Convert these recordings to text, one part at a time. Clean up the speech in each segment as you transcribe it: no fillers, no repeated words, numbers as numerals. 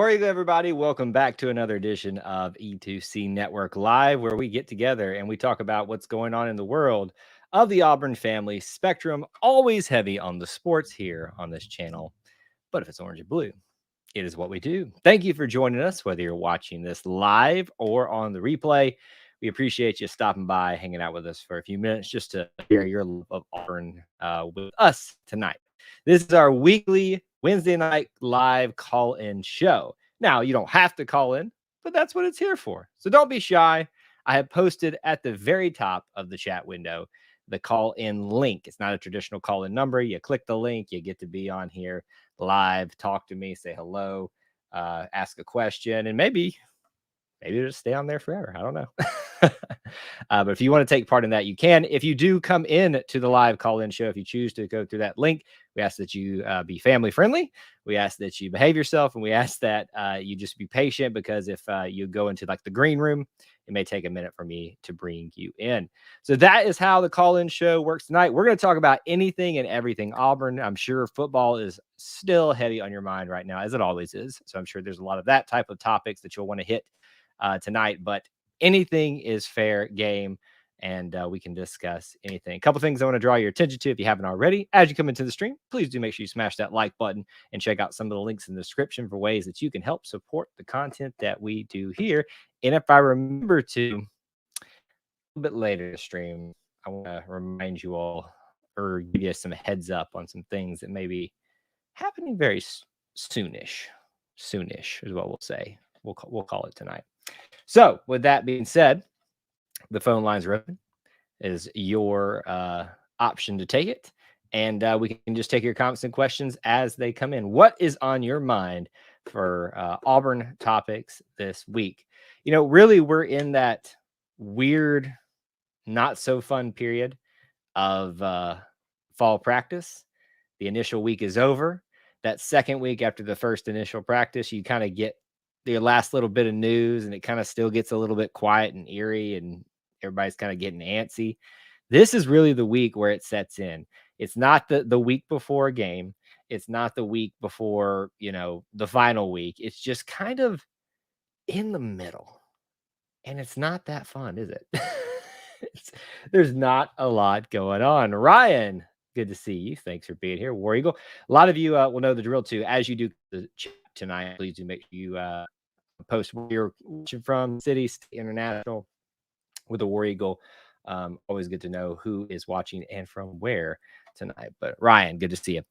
War Eagle, everybody. Welcome back to another edition of E2C Network Live, where we get together and we talk about what's going on in the world of the Auburn family spectrum, always heavy on the sports here on this channel. But if it's orange and blue, it is what we do. Thank you for joining us, whether you're watching this live or on the replay. We appreciate you stopping by, hanging out with us for a few minutes just to share your love of Auburn with us tonight. This is our weekly Wednesday night live call-in show. Now, you don't have to call in, but that's what it's here for. So don't be shy. I have posted at the very top of the chat window the call-in link. It's not a traditional call-in number. You click the link, you get to be on here live, talk to me, say hello, ask a question, and maybe just stay on there forever. I don't know. But if you want to take part in that, you can. If you do come in to the live call-in show, if you choose to go through that link, we ask that you be family friendly. We ask that you behave yourself, and we ask that you just be patient, because if you go into like the green room, it may take a minute for me to bring you in. So that is how the call-in show works tonight. We're going to talk about anything and everything Auburn. I'm sure football is still heavy on your mind right now, as it always is. So I'm sure there's a lot of that type of topics that you'll want to hit tonight, but anything is fair game, and we can discuss anything. A couple things I want to draw your attention to if you haven't already. As you come into the stream, please do make sure you smash that like button and check out some of the links in the description for ways that you can help support the content that we do here. And if I remember to, a little bit later in the stream, I want to remind you all, or give you some heads up on some things that may be happening very soonish. Soonish is what we'll say. We'll call it tonight. So with that being said, the phone lines are open. It is your option to take it. And we can just take your comments and questions as they come in. What is on your mind for Auburn topics this week? You know, really, we're in that weird, not so fun period of fall practice. The initial week is over. That second week after the first initial practice, you kind of get your last little bit of news, and it kind of still gets a little bit quiet and eerie, and everybody's kind of getting antsy. This is really the week where it sets in. It's not the week before a game. It's not the week before, the final week. It's just kind of in the middle. And it's not that fun, is it? There's not a lot going on. Ryan, good to see you. Thanks for being here. War Eagle. A lot of you will know the drill too. As you do the chat tonight, please do make sure you post where you're watching from, city, state, international, with the War Eagle. Always good to know who is watching and from where tonight. But Ryan, good to see you.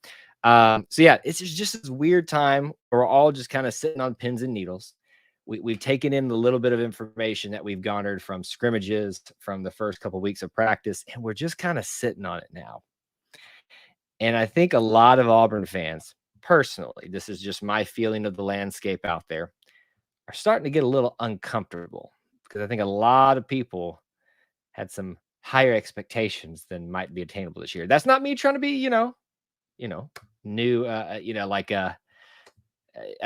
So yeah, it's just this weird time. We're all just kind of sitting on pins and needles. We've taken in the little bit of information that we've garnered from scrimmages from the first couple of weeks of practice, and we're just kind of sitting on it now. And I think a lot of Auburn fans, personally, this is just my feeling of the landscape out there, are starting to get a little uncomfortable, because I think a lot of people had some higher expectations than might be attainable this year. That's not me trying to be, new, like a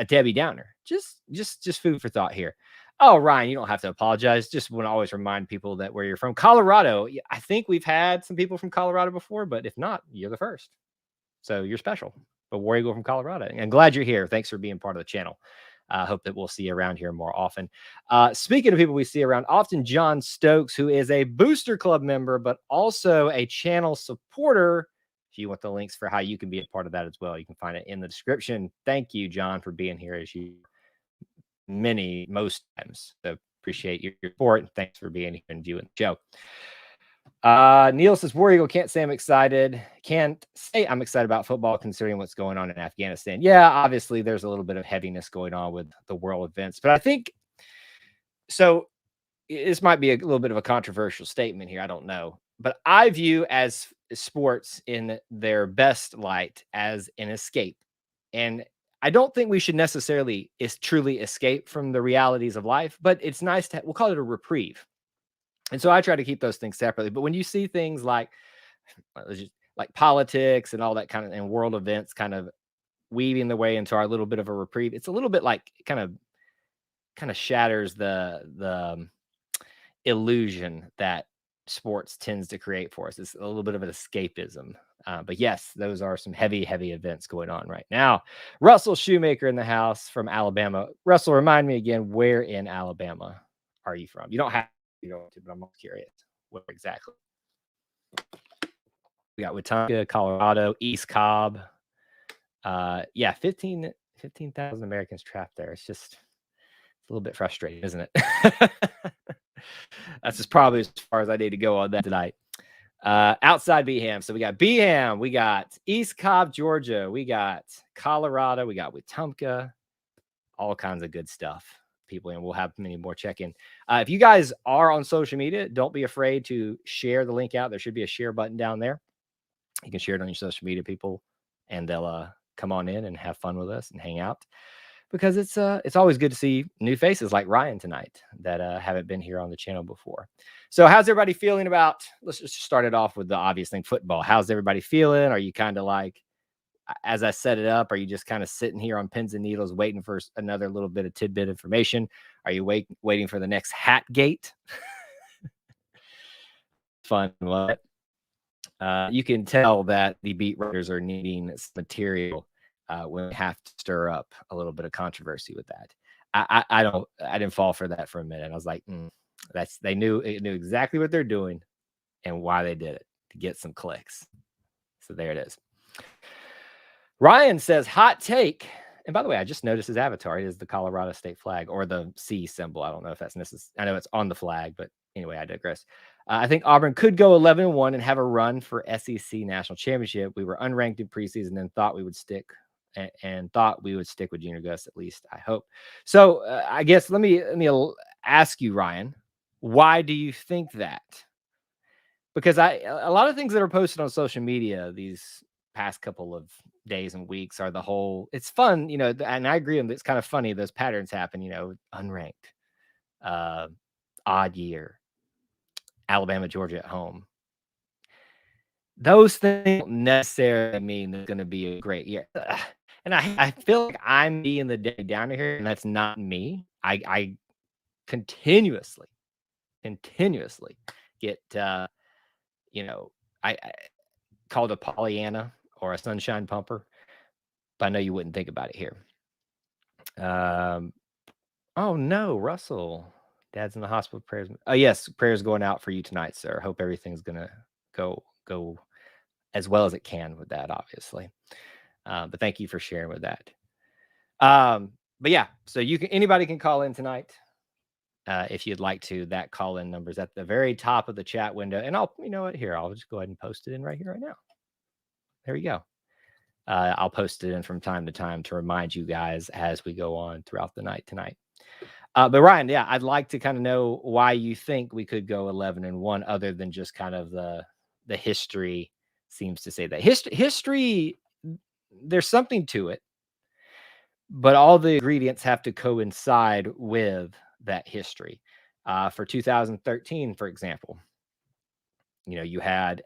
Debbie Downer. Just food for thought here. Oh, Ryan, you don't have to apologize. Just want to always remind people that where you're from. Colorado, I think we've had some people from Colorado before, but if not, you're the first. So you're special. But War Eagle from Colorado. And glad you're here. Thanks for being part of the channel. I hope that we'll see you around here more often. Speaking of people we see around often, John Stokes, who is a Booster Club member, but also a channel supporter. If you want the links for how you can be a part of that as well, you can find it in the description. Thank you, John, for being here as you most times. So appreciate your support, and thanks for being here and viewing the show. Neil says, War Eagle, can't say I'm excited. Can't say I'm excited about football considering what's going on in Afghanistan. Yeah, obviously there's a little bit of heaviness going on with the world events, but I think so. This might be a little bit of a controversial statement here. I don't know, but I view as sports in their best light as an escape. And I don't think we should necessarily truly escape from the realities of life, but it's nice to, we'll call it a reprieve. And so I try to keep those things separately. But when you see things like politics and all that kind of, and world events kind of weaving their way into our little bit of a reprieve, it's a little bit like kind of shatters the illusion that sports tends to create for us. It's a little bit of an escapism. But yes, those are some heavy, heavy events going on right now. Russell Shoemaker in the house from Alabama. Russell, remind me again, where in Alabama are you from? You don't have to go to, but I'm curious. Where exactly? We got Wetumpka, Colorado, East Cobb. Yeah, 15,000 Americans trapped there. It's just a little bit frustrating, isn't it? That's just probably as far as I need to go on that tonight. Outside Beham. So we got Beham, we got East Cobb, Georgia, we got Colorado, we got Wetumpka, all kinds of good stuff. People, and we'll have many more check in. If you guys are on social media, don't be afraid to share the link out. There should be a share button down there. You can share it on your social media, people, and they'll come on in and have fun with us and hang out, because it's always good to see new faces like Ryan tonight that haven't been here on the channel before. So how's everybody feeling about, let's just start it off with the obvious thing, football. How's everybody feeling? Are you kind of like, as I set it up, are you just kind of sitting here on pins and needles waiting for another little bit of tidbit information? Are you waiting for the next hat gate? Fun. What? You can tell that the beat writers are needing material when we have to stir up a little bit of controversy with that. I didn't fall for that for a minute. I was like, they knew exactly what they're doing and why they did it, to get some clicks. So there it is. Ryan says, hot take. And by the way, I just noticed his avatar. It is the Colorado state flag, or the C symbol. I don't know if that's necessary. I know it's on the flag, but anyway, I digress. I think Auburn could go 11-1 and have a run for SEC national championship. We were unranked in preseason and thought we would stick with Junior Gus, at least I hope. So I guess let me ask you, Ryan, why do you think that? Because a lot of things that are posted on social media these past couple of days and weeks are the whole, it's fun, and I agree, it's kind of funny those patterns happen, unranked, odd year, Alabama, Georgia at home. Those things don't necessarily mean it's going to be a great year. And I feel like I'm being the day down here, and that's not me. I continuously get, I called a Pollyanna or a sunshine pumper, but I know you wouldn't think about it here. Oh no, Russell, Dad's in the hospital. Prayers. Oh yes, prayers going out for you tonight, sir. Hope everything's gonna go as well as it can with that, obviously. But thank you for sharing with that. But yeah, so anybody can call in tonight if you'd like to. That call-in number's at the very top of the chat window, and I'll just go ahead and post it in right here, right now. There you go. I'll post it in from time to time to remind you guys as we go on throughout the night tonight. But Ryan, yeah, I'd like to kind of know why you think we could go 11-1, other than just kind of the history seems to say that. History, there's something to it, but all the ingredients have to coincide with that history. For 2013, for example, you had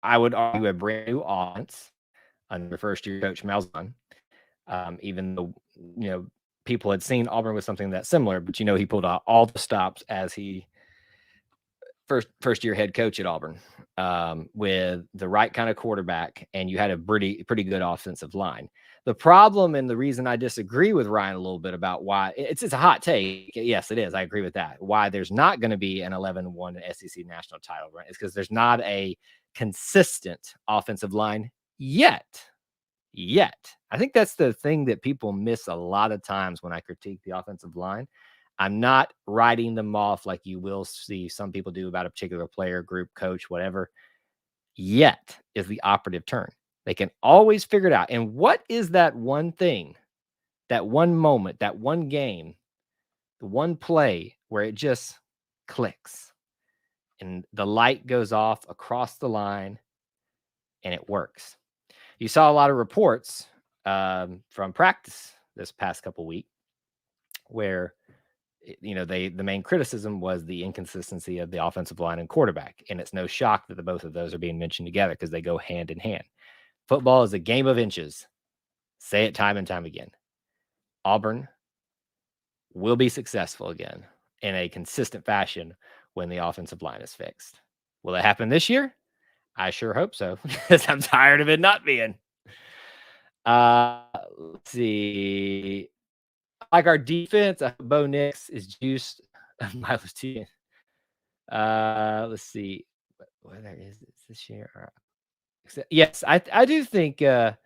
I would argue, a brand new offense under first-year coach Malzahn. Even though people had seen Auburn with something that's similar, but he pulled out all the stops as he first-year head coach at Auburn, with the right kind of quarterback, and you had a pretty good offensive line. The problem, and the reason I disagree with Ryan a little bit about why it's a hot take. Yes, it is. I agree with that. Why there's not going to be an 11-1 SEC national title run is because there's not a consistent offensive line yet. I think that's the thing that people miss a lot of times when I critique the offensive line. I'm not writing them off like you will see some people do about a particular player, group, coach, whatever. Yet is the operative term. They can always figure it out. And what is that one thing, that one moment, that one game, the one play where it just clicks and the light goes off across the line and it works? You saw a lot of reports from practice this past couple weeks where the main criticism was the inconsistency of the offensive line and quarterback, and it's no shock that the both of those are being mentioned together because they go hand in hand. Football is a game of inches. Say it time and time again. Auburn will be successful again in a consistent fashion when the offensive line is fixed. Will it happen this year? I sure hope so, because I'm tired of it not being. Let's see. Like our defense, I hope Bo Nix is juiced. Miles T. Let's see. Whether is this year? Yes, I do think that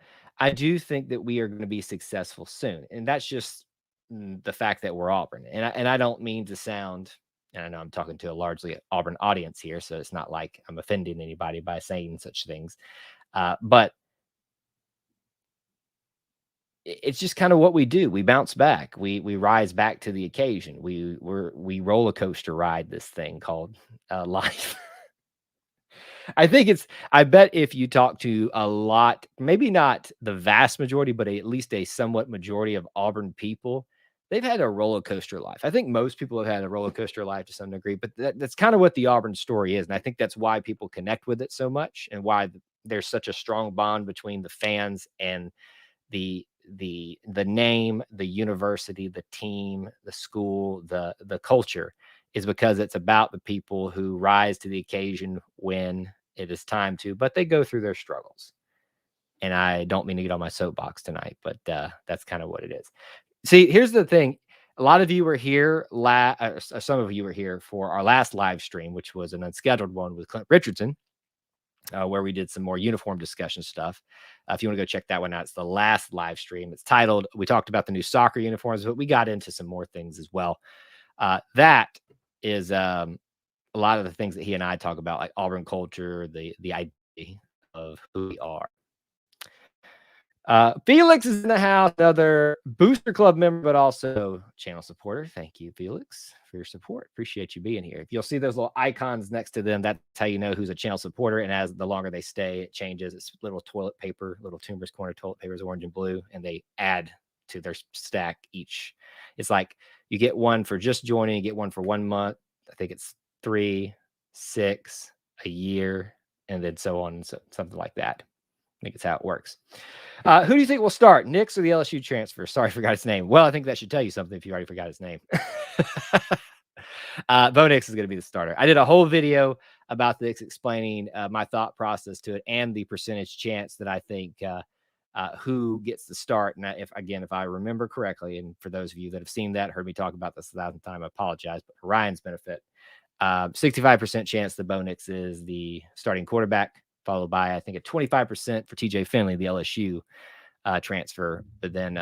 we are going to be successful soon, and that's just the fact that we're Auburn. And I don't mean to sound. And I know I'm talking to a largely Auburn audience here, so it's not like I'm offending anybody by saying such things. But it's just kind of what we do. We bounce back. We rise back to the occasion. We roller coaster ride this thing called life. I bet if you talk to a lot, maybe not the vast majority, but at least a somewhat majority of Auburn people, they've had a roller coaster life. I think most people have had a roller coaster life to some degree, but that's kind of what the Auburn story is. And I think that's why people connect with it so much and why there's such a strong bond between the fans and the name, the university, the team, the school, the culture is because it's about the people who rise to the occasion when it is time to, but they go through their struggles. And I don't mean to get on my soapbox tonight, but that's kind of what it is. See, here's the thing. A lot of you were here, some of you were here for our last live stream, which was an unscheduled one with Clint Richardson, where we did some more uniform discussion stuff. If you want to go check that one out, it's the last live stream. It's titled, we talked about the new soccer uniforms, but we got into some more things as well. That is a lot of the things that he and I talk about, like Auburn culture, the idea of who we are. Felix is in the house, another Booster Club member, but also channel supporter. Thank you, Felix, for your support. Appreciate you being here. If you'll see those little icons next to them, that's how you know who's a channel supporter. And as the longer they stay, it changes. It's little toilet paper, little Tumors Corner toilet paper is orange and blue, and they add to their stack each. It's like you get one for just joining, you get one for 1 month. I think it's 3, 6, a year, and then so on, so something like that. I think it's how it works. Who do you think will start, Nix or the LSU transfer? Sorry, I forgot his name. Well, I think that should tell you something if you already forgot his name. Bo Nix is going to be the starter. I did a whole video about this explaining my thought process to it and the percentage chance that I think who gets the start. And if I remember correctly, and for those of you that have seen that, heard me talk about this 1,000 times, I apologize. But for Ryan's benefit, 65% chance that Bo Nix is the starting quarterback, followed by, I think, a 25% for TJ Finley, the LSU transfer. But then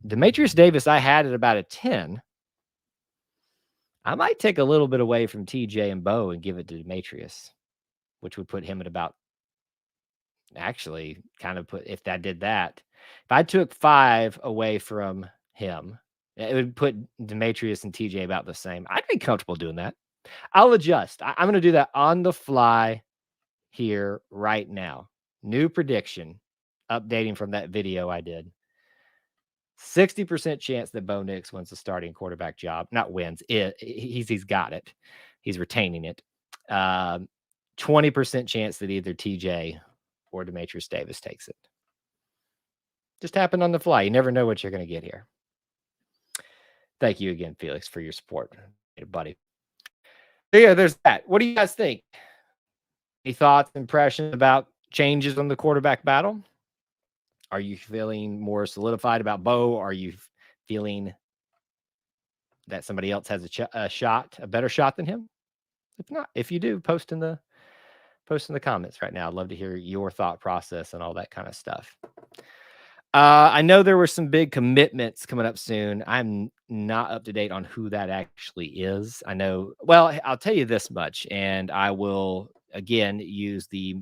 Demetrius Davis, I had at about a 10. I might take a little bit away from TJ and Bo and give it to Demetrius, which would put him at about, actually, kind of put, if I did that, if I took 5 away from him, it would put Demetrius and TJ about the same. I'd be comfortable doing that. I'll adjust. I'm going to do that on the fly here right now. New prediction, updating from that video I did. 60% chance that Bo Nix wins the starting quarterback job. Not wins. He's got it. He's retaining it. 20% chance that either TJ or Demetrius Davis takes it. Just happened on the fly. You never know what you're going to get here. Thank you again, Felix, for your support, buddy. So yeah, there's that. What do you guys think? Any thoughts, impressions about changes on the quarterback battle? Are you feeling more solidified about Bo? Are you feeling that somebody else has a better shot than him? If not, if you do, post in the comments right now. I'd love to hear your thought process and all that kind of stuff. I know there were some big commitments coming up soon. I'm not up to date on who that actually is. I know, well, I'll tell you this much, and I will again use the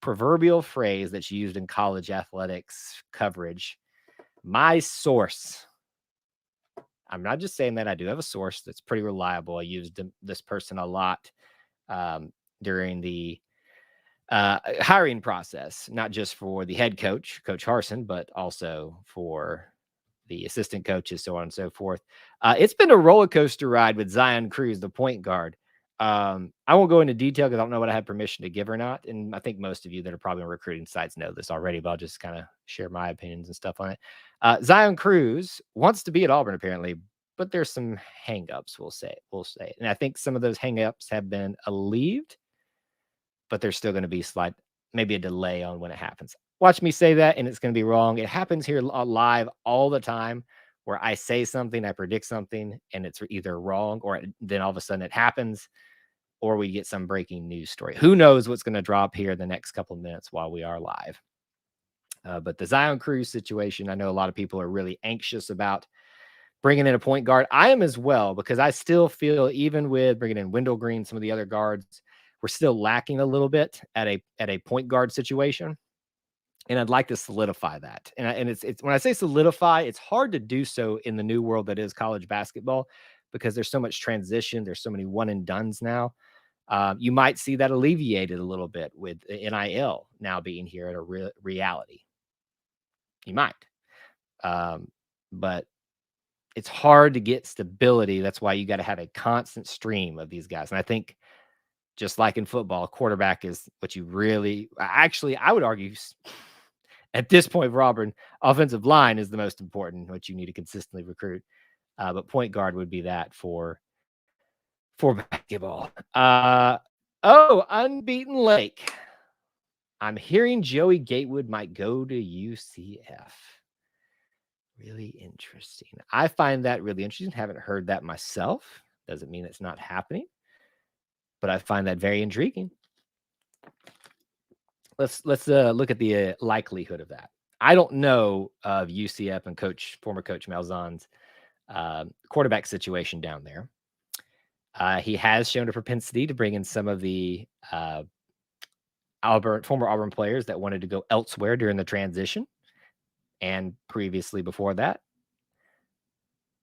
proverbial phrase that's used in college athletics coverage. My source. I'm not just saying that. I do have a source that's pretty reliable. I used this person a lot during the hiring process, not just for the head coach, Coach Harsin, but also for the assistant coaches, so on and so forth. It's been a roller coaster ride with Zion Cruz, the point guard. I won't go into detail because I don't know what I had permission to give or not. And I think most of you that are probably on recruiting sites know this already, but I'll just kind of share my opinions and stuff on it. Zion Cruz wants to be at Auburn, apparently, but there's some hangups, we'll say. And I think some of those hangups have been alleviated, but there's still going to be maybe a delay on when it happens. Watch me say that, and it's going to be wrong. It happens here live all the time where I say something, I predict something, and it's either wrong or then all of a sudden it happens, or we get some breaking news story. Who knows what's going to drop here in the next couple of minutes while we are live. But the Zion Cruz situation, I know a lot of people are really anxious about bringing in a point guard. I am as well, because I still feel, even with bringing in Wendell Green, some of the other guards, we're still lacking a little bit at a point guard situation. And I'd like to solidify that. And it's when I say solidify, it's hard to do so in the new world that is college basketball, because there's so much transition. There's so many one and dones now. You might see that alleviated a little bit with NIL now being here at a reality. You might. But it's hard to get stability. That's why you got to have a constant stream of these guys. And I think, just like in football, quarterback is what you really, actually, I would argue at this point for Auburn, offensive line is the most important, what you need to consistently recruit. But point guard would be that for basketball. Unbeaten Lake. I'm hearing Joey Gatewood might go to UCF. Really interesting. I find that really interesting. Haven't heard that myself. Doesn't mean it's not happening, but I find that very intriguing. Let's look at the likelihood of that. I don't know of UCF and former coach Malzahn's quarterback situation down there. He has shown a propensity to bring in some of the former Auburn players that wanted to go elsewhere during the transition, and previously before that.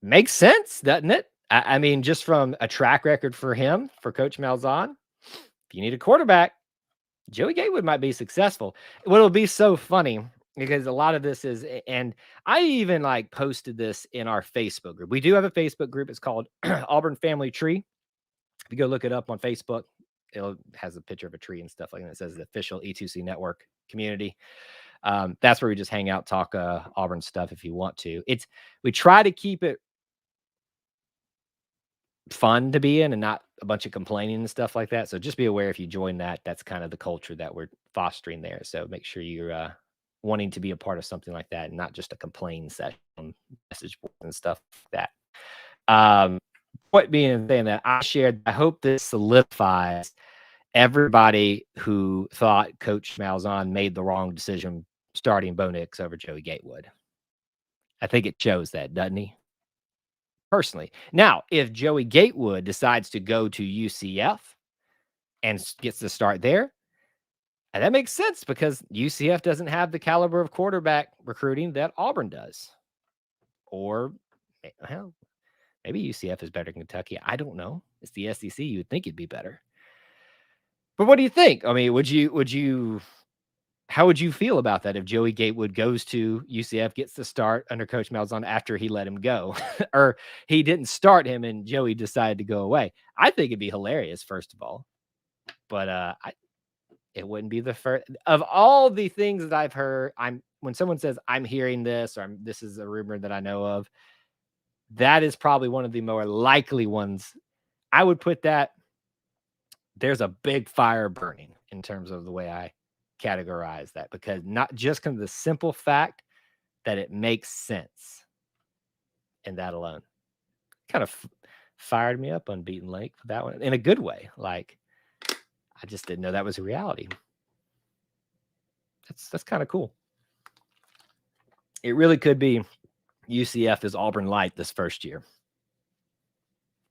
Makes sense, doesn't it? I mean, just from a track record for him, for Coach Malzahn, if you need a quarterback, Joey Gatewood might be successful. What'll be so funny, because a lot of this is, and I even posted this in our Facebook group. We do have a Facebook group. It's called Auburn Family Tree. If you go look it up on Facebook, it has a picture of a tree and stuff like that. It says the official E2C network community. That's where we just hang out, talk Auburn stuff if you want to. We try to keep it fun to be in and not a bunch of complaining and stuff like that. So just be aware, if you join that, that's kind of the culture that we're fostering there. So make sure you're wanting to be a part of something like that and not just a complain session, message boards and stuff like that. Point being, saying that, I hope this solidifies everybody who thought Coach Malzahn made the wrong decision starting Bo Nix over Joey Gatewood. I think it shows that, doesn't he? Personally. Now, if Joey Gatewood decides to go to UCF and gets to start there, that makes sense, because UCF doesn't have the caliber of quarterback recruiting that Auburn does. Or, hell, maybe UCF is better than Kentucky. I don't know. It's the SEC. You would think it'd be better. But what do you think? I mean, how would you feel about that if Joey Gatewood goes to UCF, gets the start under Coach Malzahn after he let him go, or he didn't start him and Joey decided to go away? I think it'd be hilarious, first of all, but it wouldn't be the first of all the things that I've heard. When someone says I'm hearing this, or this is a rumor that I know of, that is probably one of the more likely ones. I would put that there's a big fire burning in terms of the way I categorize that, because not just kind of the simple fact that it makes sense, and that alone kind of fired me up, Unbeaten Lake, for that one, in a good way. I just didn't know that was a reality. That's kind of cool. It really could be UCF is Auburn light this first year,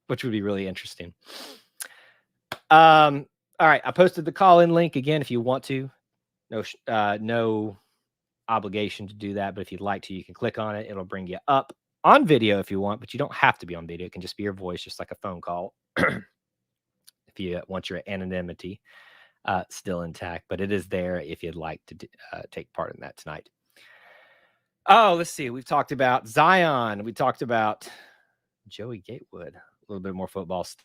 which would be really interesting. All right, I posted the call-in link again if you want to. No obligation to do that, but if you'd like to, you can click on it. It'll bring you up on video if you want, but you don't have to be on video. It can just be your voice, just like a phone call, if you want your anonymity still intact. But it is there if you'd like to take part in that tonight. Oh, let's see. We've talked about Zion. We talked about Joey Gatewood. A little bit more football stuff.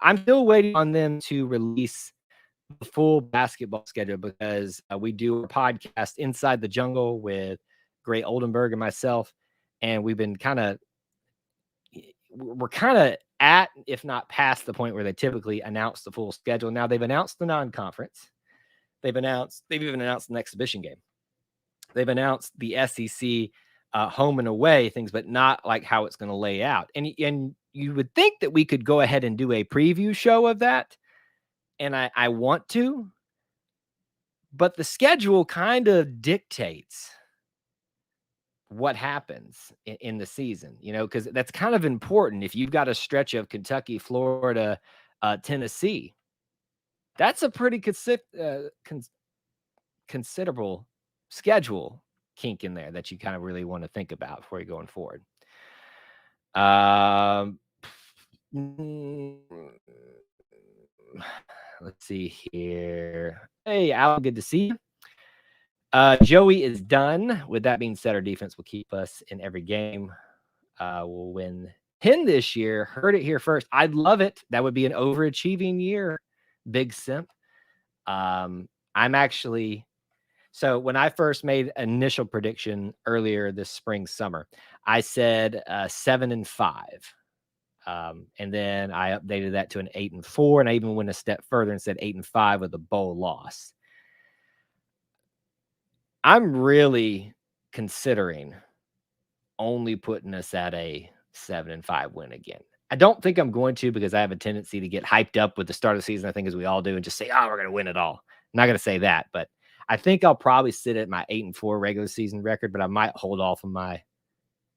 I'm still waiting on them to release the full basketball schedule, because we do a podcast, Inside the Jungle, with Gray Oldenburg and myself, and we're kind of at, if not past, the point where they typically announce the full schedule. Now they've announced the non-conference. They've even announced an exhibition game. They've announced the SEC home and away things, but not like how it's going to lay out. And you would think that we could go ahead and do a preview show of that. And I want to, but the schedule kind of dictates what happens in the season, because that's kind of important. If you've got a stretch of Kentucky, Florida, Tennessee, that's a pretty considerable schedule kink in there that you kind of really want to think about before you're going forward. Let's see here. Hey, Al, good to see you. Joey is done. With that being said, our defense will keep us in every game. We'll win 10 this year. Heard it here first. I'd love it. That would be an overachieving year. Big simp. I'm actually... So when I first made initial prediction earlier this spring, summer, I said 7-5. And then I updated that to an 8-4. And I even went a step further and said 8-5 with a bowl loss. I'm really considering only putting us at a 7-5 win again. I don't think I'm going to, because I have a tendency to get hyped up with the start of the season, I think, as we all do, and just say, oh, we're going to win it all. I'm not going to say that, but I think I'll probably sit at my 8-4 regular season record, but I might hold off on I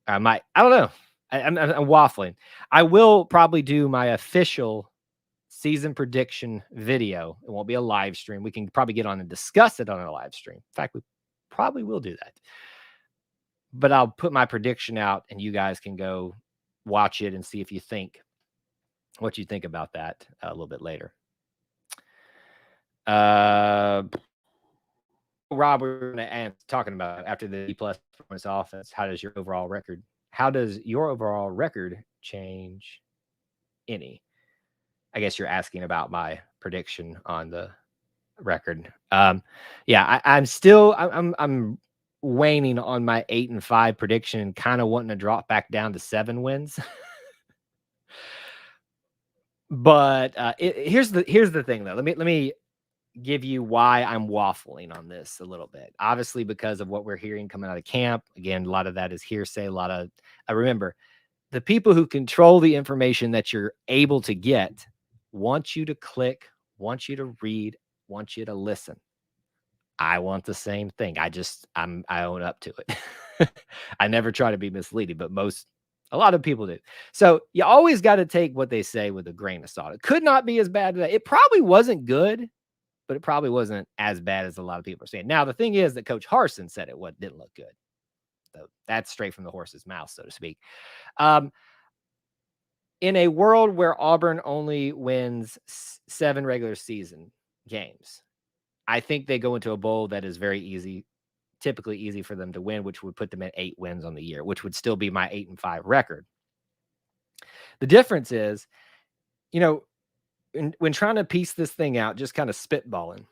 don't know. I'm waffling. I will probably do my official season prediction video. It won't be a live stream. We can probably get on and discuss it on a live stream. In fact, we probably will do that. But I'll put my prediction out and you guys can go watch it and see if you think what you think about that a little bit later. Rob, we're going to talking about after the plus performance offense. How does your overall record change any? I guess you're asking about my prediction on the record. Yeah, I'm waning on my 8-5 prediction and kind of wanting to drop back down to 7 wins. But here's the thing though. Let me give you why I'm waffling on this a little bit. Obviously, because of what we're hearing coming out of camp. Again, a lot of that is hearsay. Remember, the people who control the information that you're able to get want you to click, want you to read, want you to listen. I want the same thing. I own up to it. I never try to be misleading, but a lot of people do. So you always got to take what they say with a grain of salt. It could not be as bad today. It probably wasn't good, but it probably wasn't as bad as a lot of people are saying. Now, the thing is that Coach Harsin said it didn't look good. So that's straight from the horse's mouth, so to speak. In a world where Auburn only wins 7 regular season games, I think they go into a bowl that is very easy, typically easy for them to win, which would put them at 8 wins on the year, which would still be my 8-5 record. The difference is, when trying to piece this thing out, just kind of spitballing,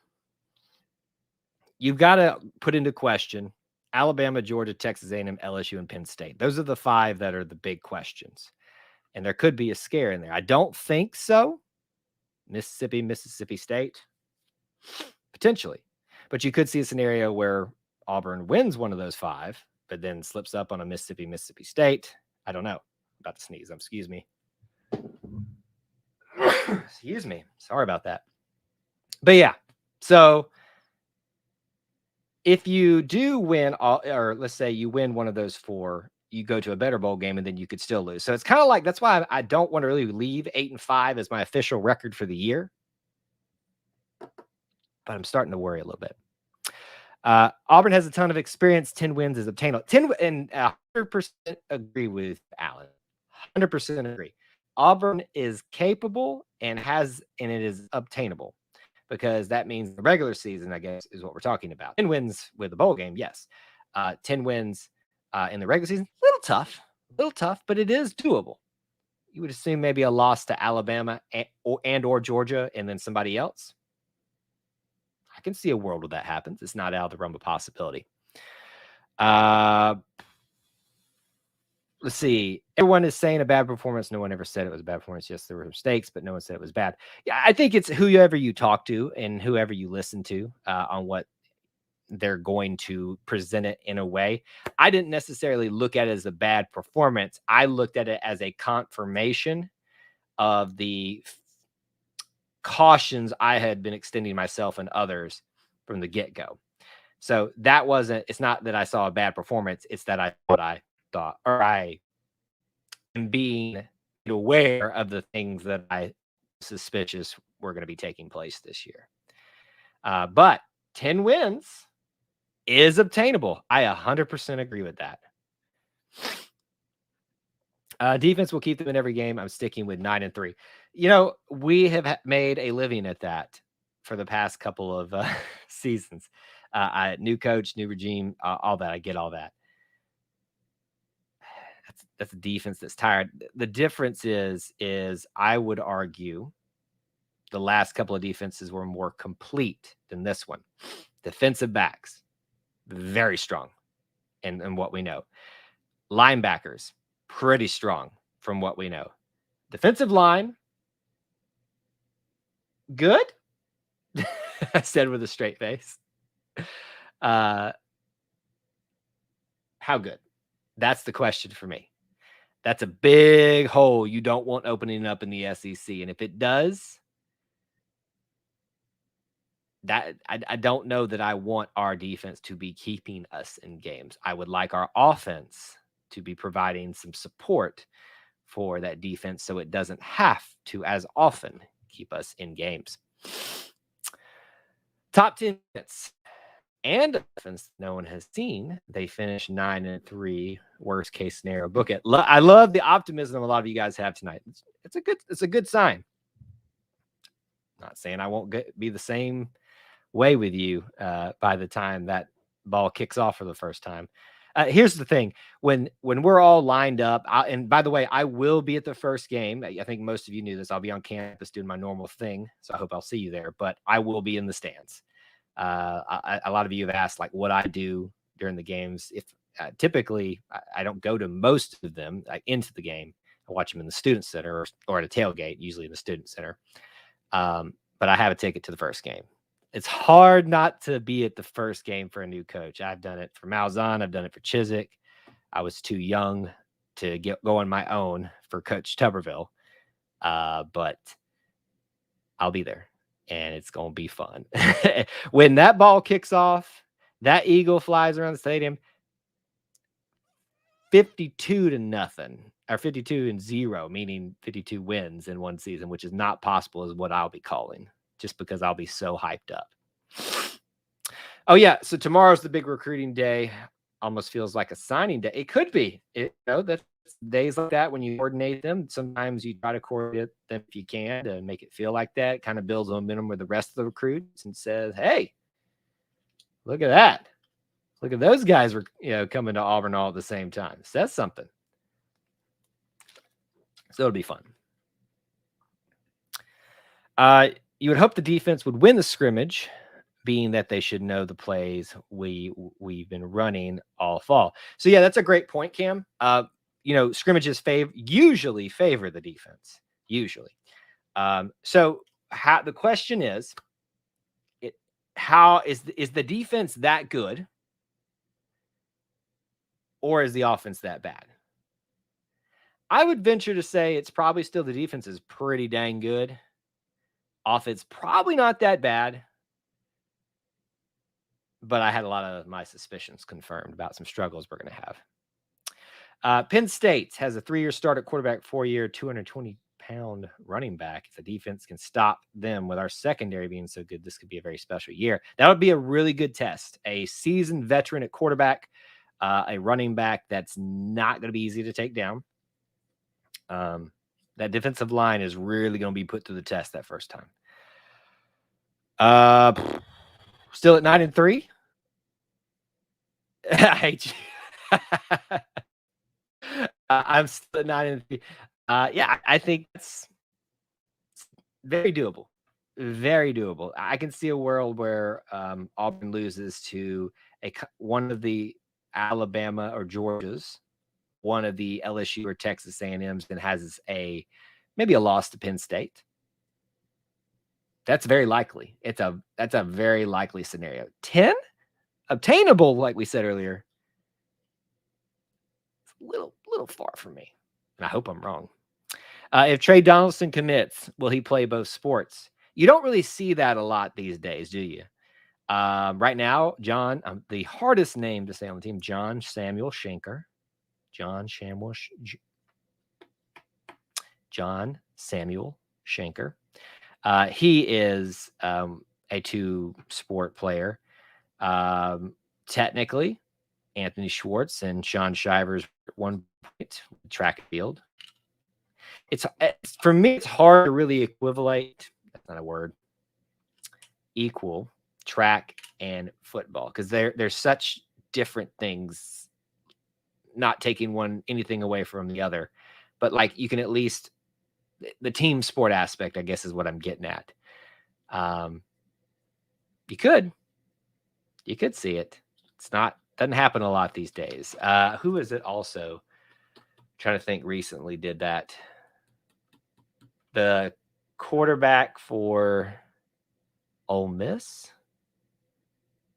you've got to put into question Alabama, Georgia, Texas A&M, LSU, and Penn State. Those are the 5 that are the big questions. And there could be a scare in there. I don't think so. Mississippi State, potentially. But you could see a scenario where Auburn wins one of those 5, but then slips up on a Mississippi State. I don't know. I'm about to sneeze. Excuse me. Excuse me. Sorry about that. But yeah, so if you do win, or let's say you win one of those 4, you go to a better bowl game and then you could still lose. So it's kind of like, that's why I don't want to really leave 8-5 as my official record for the year. But I'm starting to worry a little bit. Auburn has a ton of experience. 10 wins is obtainable. 100% agree with Alan. 100% agree. Auburn is capable and it is obtainable, because that means the regular season, I guess, is what we're talking about. 10 wins with a bowl game, yes. 10 wins in the regular season, a little tough, but it is doable. You would assume maybe a loss to Alabama or Georgia and then somebody else. I can see a world where that happens. It's not out of the realm of possibility. Let's let's see. Everyone is saying a bad performance. No one ever said it was a bad performance. Yes, there were mistakes, but no one said it was bad. Yeah, I think it's whoever you talk to and whoever you listen to on what they're going to present it in a way. I didn't necessarily look at it as a bad performance. I looked at it as a confirmation of the cautions I had been extending myself and others from the get-go. So that wasn't, it's not that I saw a bad performance. It's that I thought, or I am being aware of the things that I suspicious were going to be taking place this year. But 10 wins is obtainable. I 100% agree with that. Defense will keep them in every game. I'm sticking with 9-3. You know, we have made a living at that for the past couple of seasons. New coach, new regime, all that. I get all that. That's a defense that's tired. The difference is I would argue the last couple of defenses were more complete than this one. Defensive backs, very strong in what we know. Linebackers, pretty strong from what we know. Defensive line, good. I said with a straight face. How good? That's the question for me. That's a big hole you don't want opening up in the SEC. And if it does, that I don't know that I want our defense to be keeping us in games. I would like our offense to be providing some support for that defense so it doesn't have to as often keep us in games. Top 10 hits and offense no one has seen. They finished 9-3. Worst case scenario. Book it. I love the optimism a lot of you guys have tonight. It's a good sign. Not saying I won't be the same way with you by the time that ball kicks off for the first time. Here's the thing. When we're all lined up, and by the way, I will be at the first game. I think most of you knew this. I'll be on campus doing my normal thing, so I hope I'll see you there. But I will be in the stands. A lot of you have asked like what I do during the games. If typically I don't go to most of them like into the game. I watch them in the student center or at a tailgate, usually in the student center. But I have a ticket to the first game. It's hard not to be at the first game for a new coach. I've done it for Malzahn. I've done it for Chizik. I was too young to go on my own for Coach Tuberville. But I'll be there, and it's going to be fun. When that ball kicks off, that eagle flies around the stadium, 52-0, or 52-0, meaning 52 wins in one season, which is not possible, is what I'll be calling, just because I'll be so hyped up. Oh, yeah. So tomorrow's the big recruiting day. Almost feels like a signing day. It could be. That's days like that when you coordinate them. Sometimes you try to coordinate them if you can to make it feel like that. It kind of builds momentum with the rest of the recruits and says, hey, look at that. Look at those guys coming to Auburn all at the same time. Says something. So it'll be fun. You would hope the defense would win the scrimmage, being that they should know the plays we've been running all fall. So yeah, that's a great point, Cam. Scrimmages usually favor the defense. Usually. So the question is, how is the defense that good, or is the offense that bad? I would venture to say it's probably still the defense is pretty dang good. Offense probably not that bad. But I had a lot of my suspicions confirmed about some struggles we're going to have. Penn State has a 3-year start at quarterback, 4-year, 220-pound running back. If the defense can stop them with our secondary being so good, this could be a very special year. That would be a really good test. A seasoned veteran at quarterback, a running back that's not going to be easy to take down. That defensive line is really going to be put through the test that first time. Still at 9-3. I hate you. I'm still at 9-3. Yeah, I think it's very doable. Very doable. I can see a world where Auburn loses to one of the Alabama or Georgia's, one of the LSU or Texas A&Ms and has maybe a loss to Penn State. That's very likely. That's a very likely scenario. 10 obtainable, like we said earlier. It's a little far from me, and I hope I'm wrong. If Trey Donaldson commits, will he play both sports? You don't really see that a lot these days, do you? Right now, John, the hardest name to say on the team, John Samuel Schenker. John Samuel Schenker. He is a two-sport player. Technically, Anthony Schwartz and Sean Shivers at 1 point track and field. It's for me, it's hard to really equivalent. That's not a word. Equal track and football because they're such different things. Not taking anything away from the other, but like you can at least the team sport aspect, I guess, is what I'm getting at. You could see it. Doesn't happen a lot these days. Who is it also? I'm trying to think recently did that. The quarterback for Ole Miss,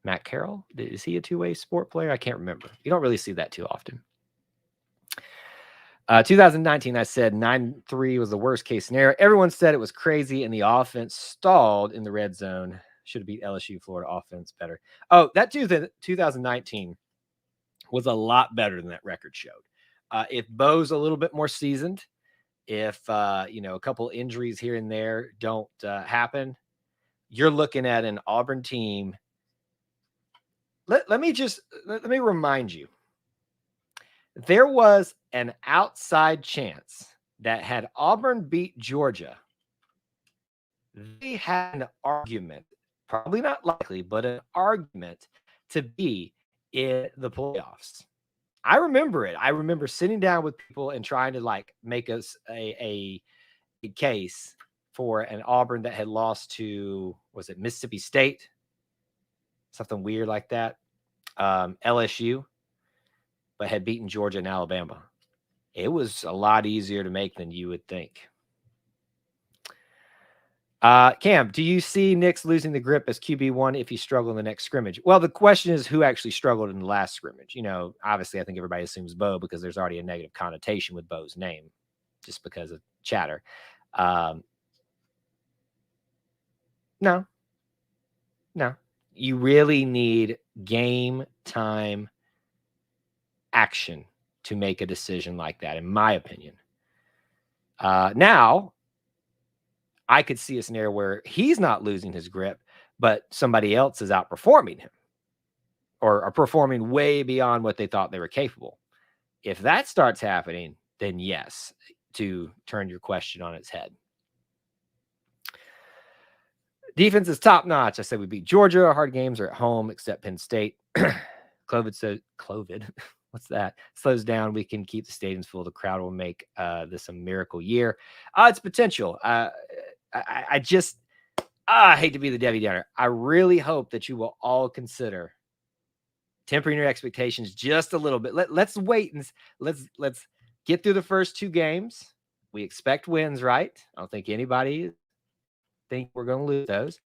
Matt Carroll. Is he a two-way sport player? I can't remember. You don't really see that too often. 2019, I said 9-3 was the worst case scenario. Everyone said it was crazy, and the offense stalled in the red zone. Should have beat LSU, Florida offense better. Oh, that 2019 was a lot better than that record showed. If Bo's a little bit more seasoned, if a couple injuries here and there don't happen, you're looking at an Auburn team. Let me remind you. There was an outside chance that had Auburn beat Georgia, they had an argument, probably not likely, but an argument to be in the playoffs. I remember it. I remember sitting down with people and trying to make us a case for an Auburn that had lost to, was it Mississippi State? Something weird like that. LSU. But had beaten Georgia and Alabama. It was a lot easier to make than you would think. Cam, do you see Nix losing the grip as QB1 if he struggled in the next scrimmage? Well, the question is who actually struggled in the last scrimmage. Obviously, I think everybody assumes Bo because there's already a negative connotation with Bo's name just because of chatter. No. You really need game time action to make a decision like that, in my opinion. Now, I could see a scenario where he's not losing his grip, but somebody else is outperforming him or are performing way beyond what they thought they were capable. If that starts happening, then yes, to turn your question on its head. Defense is top notch. I said we beat Georgia. Our hard games are at home, except Penn State. COVID. What's that? Slows down. We can keep the stadiums full. The crowd will make this a miracle year. It's potential. I hate to be the Debbie Downer. I really hope that you will all consider tempering your expectations just a little bit. Let's wait and let's get through the first two games. We expect wins, right? I don't think anybody think we're going to lose those.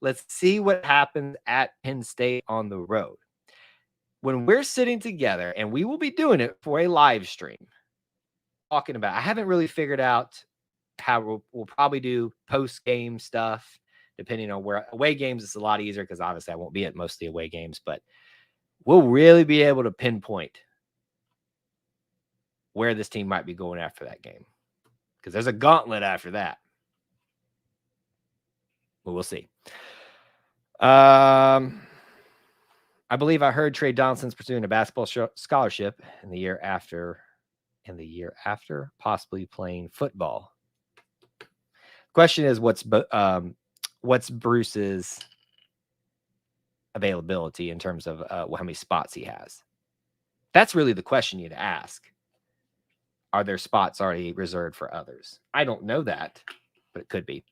Let's see what happens at Penn State on the road. When we're sitting together, and we will be doing it for a live stream, talking about, I haven't really figured out how we'll probably do post-game stuff, depending on where. Away games, it's a lot easier because obviously I won't be at most of the away games, but we'll really be able to pinpoint where this team might be going after that game because there's a gauntlet after that. But we'll see. I believe I heard Trey Donaldson's pursuing a basketball scholarship in the year after, possibly playing football. Question is, what's Bruce's availability in terms of how many spots he has? That's really the question you'd ask. Are there spots already reserved for others? I don't know that, but it could be.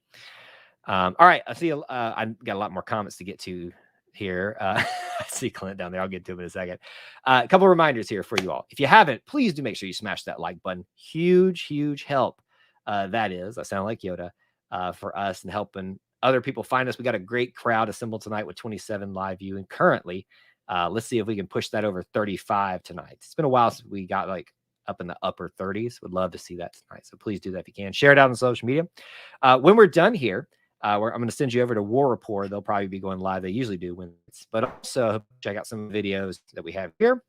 All right, I see. I got a lot more comments to get to here. I see Clint down there. I'll get to him in a second. A couple reminders here for you all. If you haven't, please do make sure you smash that like button. Huge help. That is, I sound like Yoda, for us and helping other people find us. We got a great crowd assembled tonight with 27 live viewing currently. Let's see if we can push that over 35 tonight. It's been a while since we got like up in the upper 30s. Would love to see that tonight. So please do that if you can. Share it out on social media. When we're done here, I'm going to send you over to War Report. They'll probably be going live. They usually do when it's, but also check out some videos that we have here.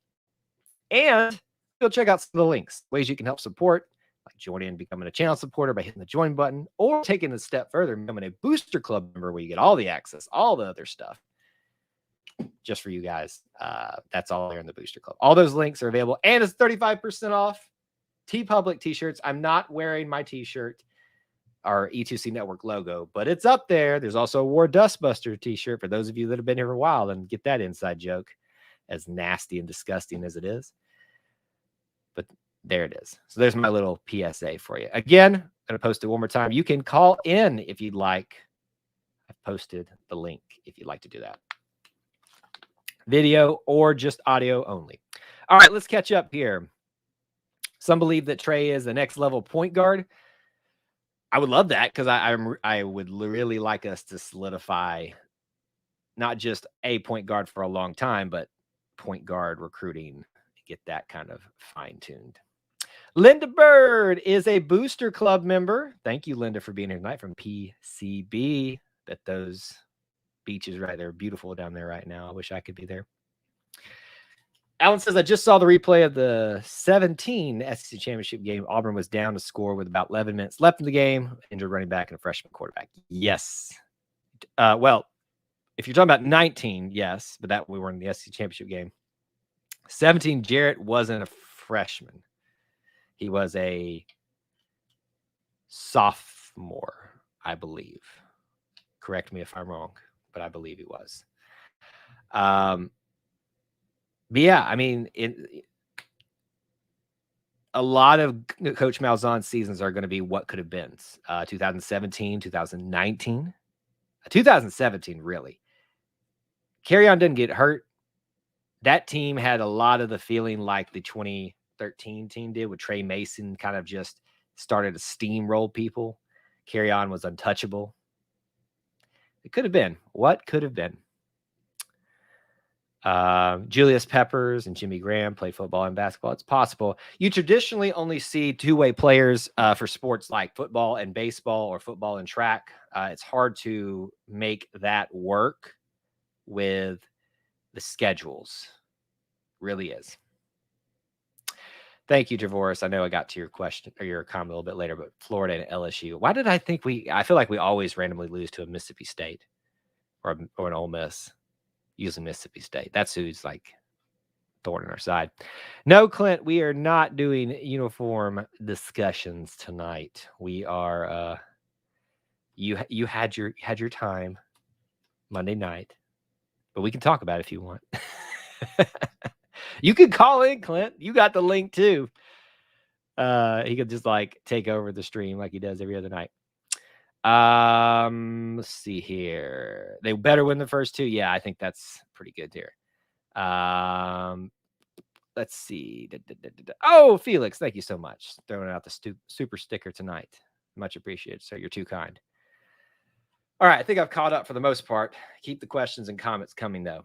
And go check out some of the links, ways you can help support, like joining and becoming a channel supporter by hitting the join button, or taking a step further and becoming a booster club member where you get all the access, all the other stuff just for you guys. That's all there in the booster club. All those links are available, and it's 35% off TeePublic t-shirts. I'm not wearing my t-shirt, our E2C Network logo, but it's up there. There's also a War Dustbuster t-shirt for those of you that have been here for a while and get that inside joke, as nasty and disgusting as it is. But there it is. So there's my little PSA for you. Again, I'm going to post it one more time. You can call in if you'd like. I've posted the link if you'd like to do that. Video or just audio only. All right, let's catch up here. Some believe that Trey is the next level point guard. I would love that, because I would really like us to solidify not just a point guard for a long time, but point guard recruiting, get that kind of fine-tuned. Linda Bird is a booster club member. Thank you, Linda, for being here tonight from PCB. Bet those beaches right there are beautiful down there right now. I wish I could be there. Alan says, I just saw the replay of the 17 SEC championship game. Auburn was down to score with about 11 minutes left in the game. Injured running back and a freshman quarterback. Yes. Well, if you're talking about 19, yes, but that we were in the SEC championship game. 17, Jarrett wasn't a freshman. He was a sophomore, I believe. Correct me if I'm wrong, but I believe he was. But yeah, I mean, a lot of Coach Malzahn's seasons are going to be what could have been. 2017, 2019, 2017, really. Kerryon didn't get hurt. That team had a lot of the feeling like the 2013 team did, with Trey Mason kind of just started to steamroll people. Kerryon was untouchable. It could have been. What could have been? Julius Peppers and Jimmy Graham play football and basketball. It's possible. You traditionally only see two-way players for sports like football and baseball, or football and track. It's hard to make that work with the schedules. Really is. Thank you, Javoris. I know I got to your question or your comment a little bit later, but Florida and LSU. Why did I think I feel like we always randomly lose to a Mississippi State or an Ole Miss. Using Mississippi State. That's who's like thorn in our side. No, Clint, we are not doing uniform discussions tonight. We are you had your time Monday night, but we can talk about it if you want. You could call in, Clint. You got the link too. He could just like take over the stream like he does every other night. Let's see here. They better win the first two. Yeah, I think that's pretty good here. Let's see. Oh, Felix, thank you so much. Throwing out the super sticker tonight. Much appreciated, sir. You're too kind. All right, I think I've caught up for the most part. Keep the questions and comments coming, though.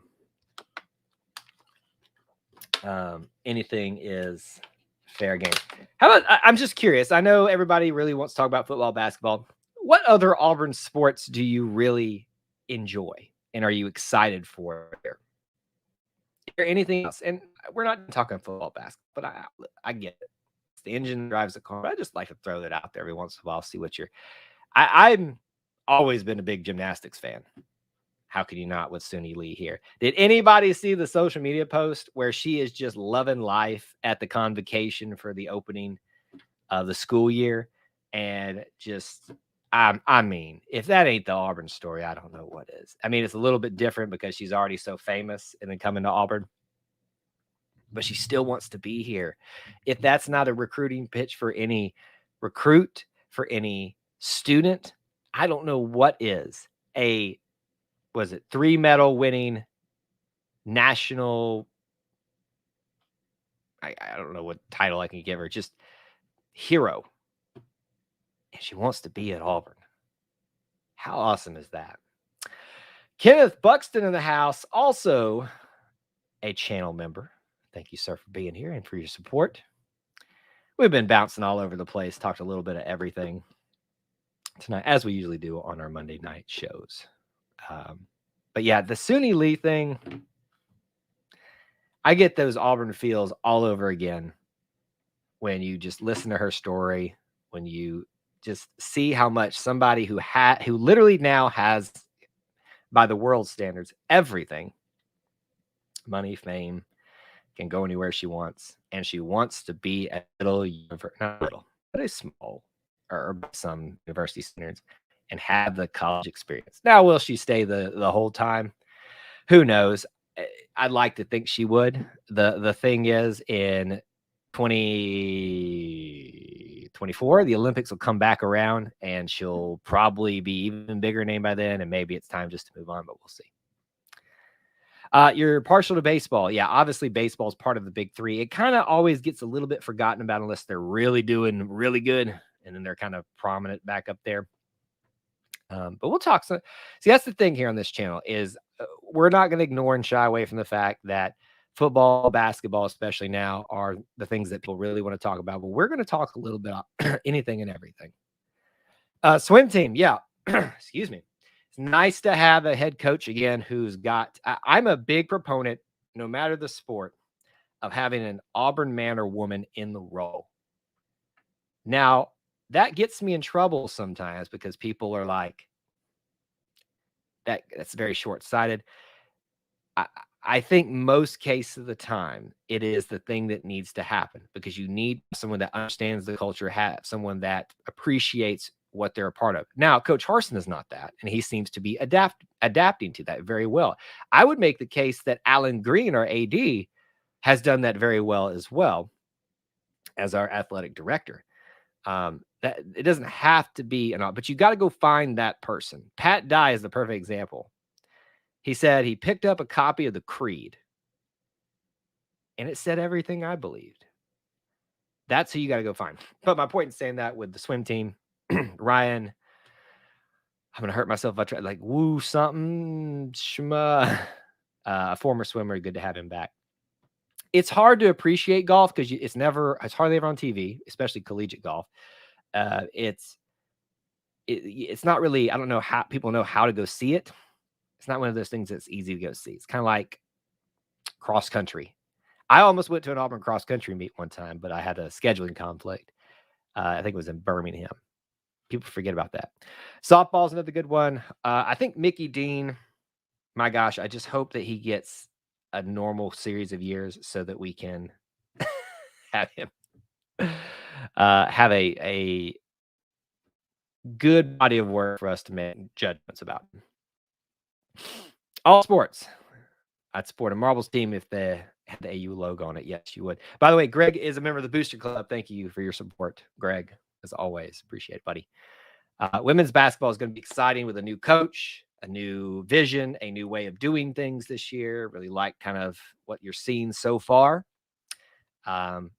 Anything is fair game. How about, I'm just curious. I know everybody really wants to talk about football, basketball. What other Auburn sports do you really enjoy and are you excited for there? Is there anything else? And we're not talking football, basketball, but I get it. It's the engine that drives the car. I just like to throw that out there every once in a while, see what I'm always been a big gymnastics fan. How can you not with Suni Lee here? Did anybody see the social media post where she is just loving life at the convocation for the opening of the school year? And just... I mean, if that ain't the Auburn story, I don't know what is. I mean, it's a little bit different because she's already so famous and then coming to Auburn, but she still wants to be here. If that's not a recruiting pitch for any recruit, for any student, I don't know what is. Was it 3 medal winning national, I don't know what title I can give her, just hero. And she wants to be at Auburn. How awesome is that? Kenneth Buxton in the house, also a channel member. Thank you, sir, for being here and for your support. We've been bouncing all over the place, talked a little bit of everything tonight, as we usually do on our Monday night shows. But yeah, the Suni Lee thing, I get those Auburn feels all over again when you just listen to her story, when you just see how much somebody who literally now has, by the world standards, everything, money, fame, can go anywhere she wants, and she wants to be a little, not little, but a small, or some university standards, and have the college experience. Now, will she stay the whole time? Who knows? I'd like to think she would. The thing is, in 2024, the Olympics will come back around, and she'll probably be even bigger name by then, and maybe it's time just to move on, but we'll see. You're partial to baseball. Yeah, obviously baseball is part of the big three. It kind of always gets a little bit forgotten about unless they're really doing really good, and then they're kind of prominent back up there. But we'll talk. See, that's the thing here on this channel is we're not going to ignore and shy away from the fact that football, basketball, especially now, are the things that people really want to talk about. But we're going to talk a little bit about anything and everything. Swim team, yeah. Excuse me. It's nice to have a head coach again who's got. I'm a big proponent, no matter the sport, of having an Auburn man or woman in the role. Now, that gets me in trouble sometimes because people are like, that's very short-sighted. I think most cases of the time, it is the thing that needs to happen because you need someone that understands the culture, have someone that appreciates what they're a part of. Now, Coach Harsin is not that, and he seems to be adapting to that very well. I would make the case that Alan Green, our AD, has done that very well as well as our athletic director. That it doesn't have to be but you got to go find that person. Pat Dye is the perfect example. He said he picked up a copy of the Creed, and it said everything I believed. That's who you got to go find. But my point in saying that with the swim team, Ryan, I'm going to hurt myself if I try like woo something, shma, a former swimmer. Good to have him back. It's hard to appreciate golf because it's hardly ever on TV, especially collegiate golf. It's not really, I don't know how people know how to go see it. It's not one of those things that's easy to go see. It's kind of like cross country. I almost went to an Auburn cross country meet one time, but I had a scheduling conflict. I think it was in Birmingham. People forget about that. Softball's another good one. I think Mickey Dean, my gosh, I just hope that he gets a normal series of years so that we can have him have a good body of work for us to make judgments about. All sports. I'd support a marbles team if they had the AU logo on it. Yes, you would. By the way, Greg is a member of the Booster Club. Thank you for your support, Greg, as always. Appreciate it, buddy. Women's basketball is going to be exciting with a new coach, a new vision, a new way of doing things this year. Really like kind of what you're seeing so far. I'll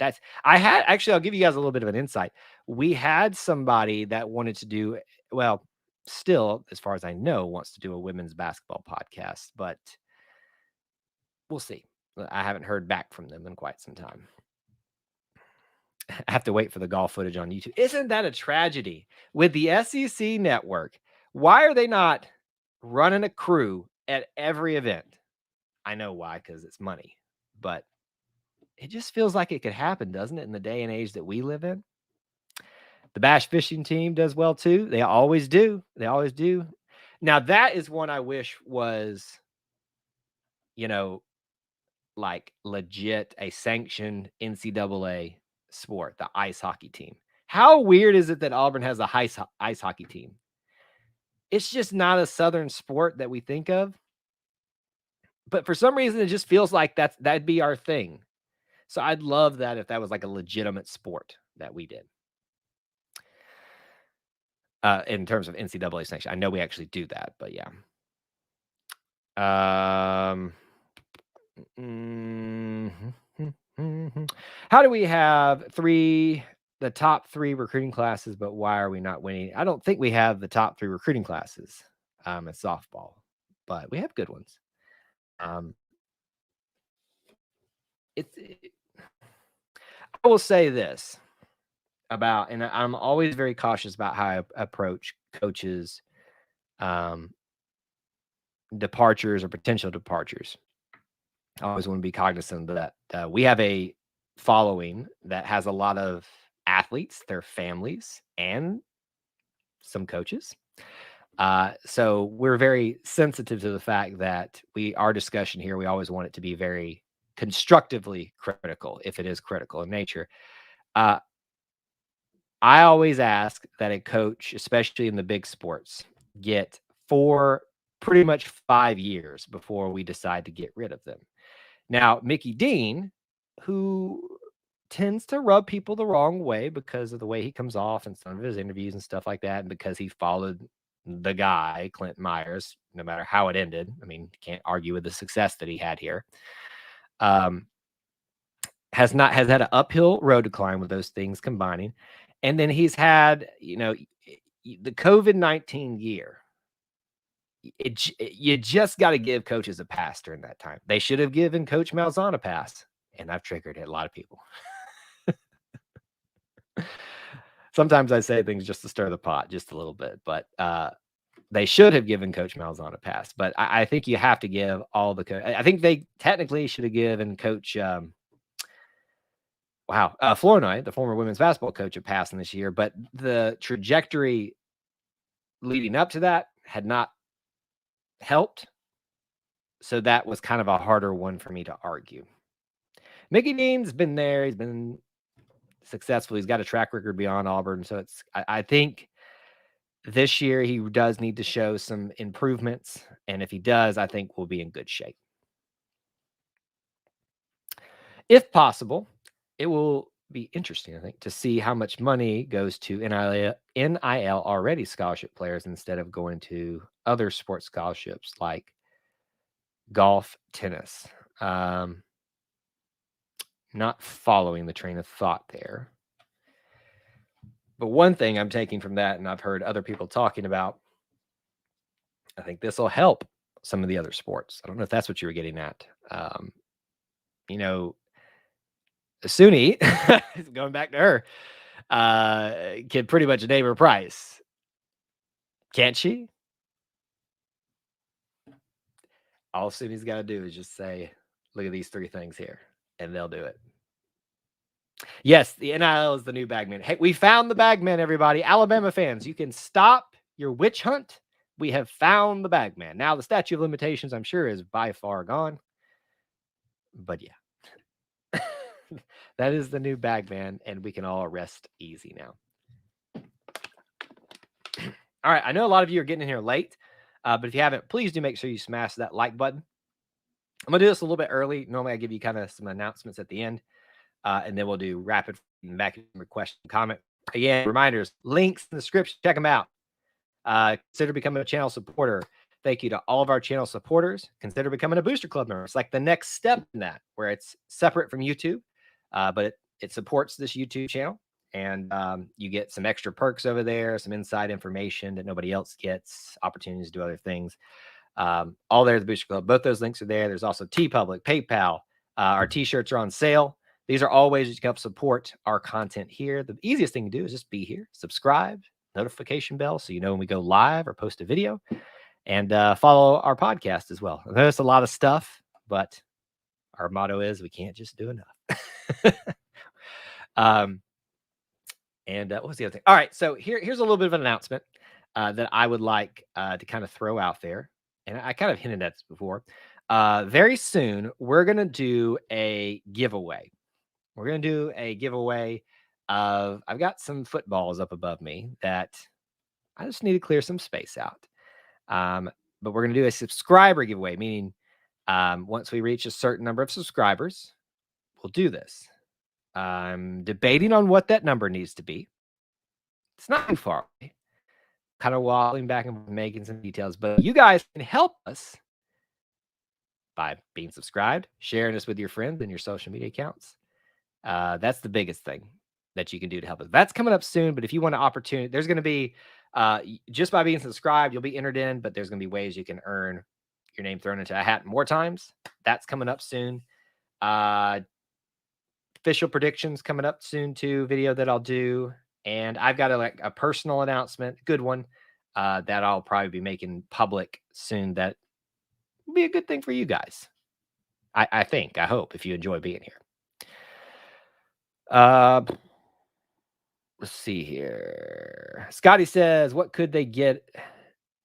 give you guys a little bit of an insight. We had somebody that wanted to do, well, still, as far as I know, wants to do a women's basketball podcast, but we'll see. I haven't heard back from them in quite some time. I have to wait for the golf footage on YouTube. Isn't that a tragedy? With the SEC network, why are they not running a crew at every event? I know why, because it's money. But it just feels like it could happen, doesn't it, in the day and age that we live in? The Bash fishing team does well, too. They always do. They always do. Now, that is one I wish was, like legit a sanctioned NCAA sport, the ice hockey team. How weird is it that Auburn has a ice hockey team? It's just not a Southern sport that we think of. But for some reason, it just feels like that'd be our thing. So I'd love that if that was like a legitimate sport that we did. In terms of NCAA sanction. I know we actually do that, but yeah. How do we have the top 3 recruiting classes, but why are we not winning? I don't think we have the top 3 recruiting classes, in softball, but we have good ones. Um, it's I will say this about, and I'm always very cautious about how I approach coaches, um, departures or potential departures. I always want to be cognizant of that. We have a following that has a lot of athletes, their families, and some coaches. So we're very sensitive to the fact that our discussion here, we always want it to be very constructively critical, if it is critical in nature. Uh, I always ask that a coach, especially in the big sports, get 4, pretty much 5 years before we decide to get rid of them. Now, Mickey Dean, who tends to rub people the wrong way because of the way he comes off in some of his interviews and stuff like that, and because he followed the guy, Clint Myers, no matter how it ended. I mean, can't argue with the success that he had here. Um, has had an uphill road to climb with those things combining. And then he's had, the COVID-19 year. You just got to give coaches a pass during that time. They should have given Coach Malzahn a pass, and I've triggered a lot of people. Sometimes I say things just to stir the pot just a little bit, but they should have given Coach Malzahn a pass. But I think you have to give all the I think they technically should have given Coach Flournoy, the former women's basketball coach, a pass in this year. But the trajectory leading up to that had not helped. So that was kind of a harder one for me to argue. Mickey Dean's been there. He's been successful. He's got a track record beyond Auburn. So I think this year he does need to show some improvements. And if he does, I think we'll be in good shape. If possible, it will be interesting, I think, to see how much money goes to NIL already scholarship players instead of going to other sports scholarships like golf, tennis. Not following the train of thought there. But one thing I'm taking from that, and I've heard other people talking about, I think this will help some of the other sports. I don't know if that's what you were getting at. Suni, going back to her, can pretty much name her price. Can't she? All Suni's got to do is just say, look at these 3 things here, and they'll do it. Yes, the NIL is the new bagman. Hey, we found the bagman, everybody. Alabama fans, you can stop your witch hunt. We have found the bagman. Now, the statute of limitations, I'm sure, is by far gone. But yeah, that is the new bagman, and we can all rest easy now. All right, I know a lot of you are getting in here late, but if you haven't, please do make sure you smash that like button. I'm going to do this a little bit early. Normally, I give you kind of some announcements at the end, and then we'll do rapid back question comment. Again, reminders, links in the description. Check them out. Consider becoming a channel supporter. Thank you to all of our channel supporters. Consider becoming a Booster Club member. It's like the next step in that, where it's separate from YouTube, but it supports this YouTube channel. And you get some extra perks over there, some inside information that nobody else gets, opportunities to do other things. All there at the Booster Club. Both those links are there. There's also TeePublic, PayPal. Our t-shirts are on sale. These are all ways you can help support our content here. The easiest thing to do is just be here, subscribe, notification bell so you know when we go live or post a video, and follow our podcast as well. There's a lot of stuff, but our motto is we can't just do enough. And what was the other thing? All right, so here's a little bit of an announcement that I would like to kind of throw out there. And I kind of hinted at this before. Very soon, we're going to do a giveaway. We're going to do a giveaway of, I've got some footballs up above me that I just need to clear some space out. But we're going to do a subscriber giveaway, meaning once we reach a certain number of subscribers, we'll do this. I'm debating on what that number needs to be. It's not too far away. Kind of wobbling back and making some details, but you guys can help us by being subscribed, sharing us with your friends and your social media accounts. That's the biggest thing that you can do to help us. That's coming up soon, but if you want an opportunity, there's going to be just by being subscribed, you'll be entered in, but there's going to be ways you can earn your name thrown into a hat more times. That's coming up soon. Official predictions coming up soon too, video that I'll do. And I've got a personal announcement, good one, that I'll probably be making public soon. That will be a good thing for you guys. I think, I hope, if you enjoy being here. Let's see here. Scotty says, what could they get?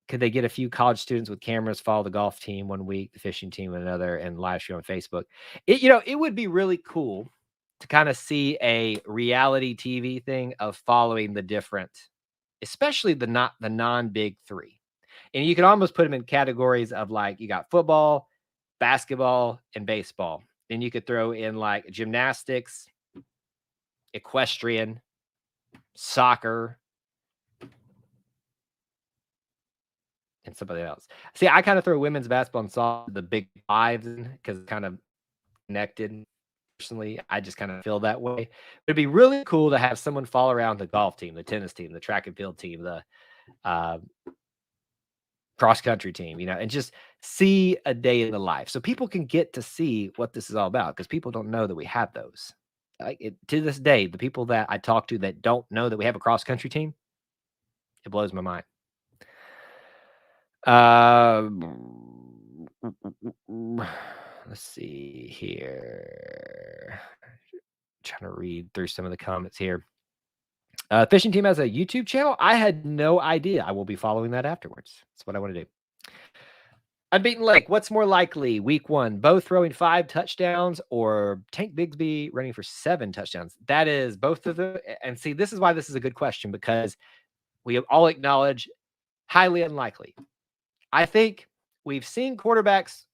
Could they get a few college students with cameras, follow the golf team one week, the fishing team another, and live stream on Facebook? It would be really cool to kind of see a reality TV thing of following the different, especially the non-big three. And you can almost put them in categories of like you got football, basketball, and baseball. Then you could throw in like gymnastics, equestrian, soccer, and somebody else. See, I kind of throw women's basketball and soccer, the big fives, because it's kind of connected. Personally, I just kind of feel that way. It'd be really cool to have someone follow around the golf team, the tennis team, the track and field team, the cross country team, and just see a day in the life so people can get to see what this is all about, because people don't know that we have those. To this day, the people that I talk to that don't know that we have a cross country team, it blows my mind. Let's see here. Trying to read through some of the comments here. Fishing team has a YouTube channel. I had no idea. I will be following that afterwards. That's what I want to do. Unbeaten Lake. What's more likely? Week 1, Bo throwing 5 touchdowns or Tank Bigsby running for 7 touchdowns? That is both of them. And see, this is why this is a good question, because we have all acknowledged highly unlikely. I think we've seen quarterbacks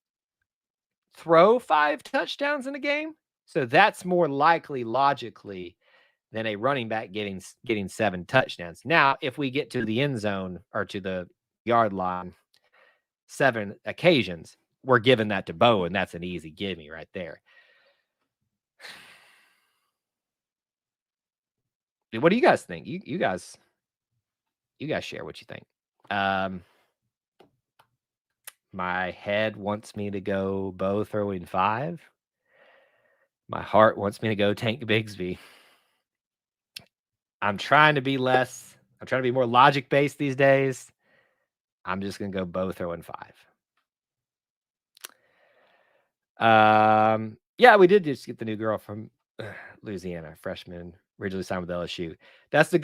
throw 5 touchdowns in a game, so that's more likely logically than a running back getting 7 touchdowns. Now, if we get to the end zone or to the yard line 7 occasions, we're giving that to Bo, and that's an easy gimme right there. What do you guys think? You guys share what you think. My head wants me to go Bo throwing 5. My heart wants me to go Tank Bigsby. I'm trying to be more logic-based these days. I'm just going to go Bo throwing 5. Yeah, we did just get the new girl from Louisiana, freshman, originally signed with LSU. That's the